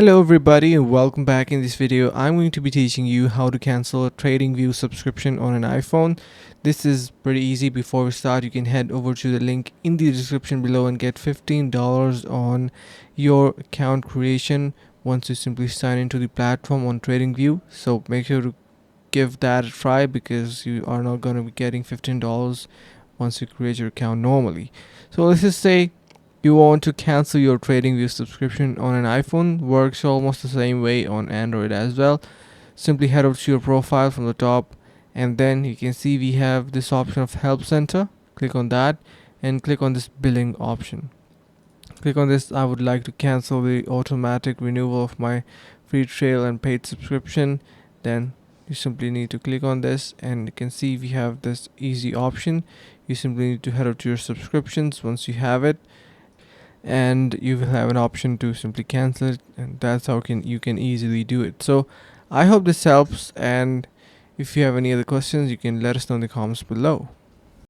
Hello everybody and welcome back. In this video I'm going to be teaching you how to cancel a TradingView subscription on an iPhone. This is pretty easy. Before we start, you can head over to the link in the description below and get $15 on your account creation once you simply sign into the platform on TradingView. So make sure to give that a try because you are not going to be getting $15 once you create your account normally. So let's just say you want to cancel your TradingView subscription on an iPhone. Works almost the same way on Android as well. Simply head over to your profile from the top, and then you can see we have this option of Help Center. Click on that and click on this billing option. Click on this. I would like to cancel the automatic renewal of my free trial and paid subscription. Then you simply need to click on this, and you can see we have this easy option. You simply need to head over to your subscriptions once you have it, and you will have an option to simply cancel it, and that's how you can easily do it. So I hope this helps, and if you have any other questions you can let us know in the comments below.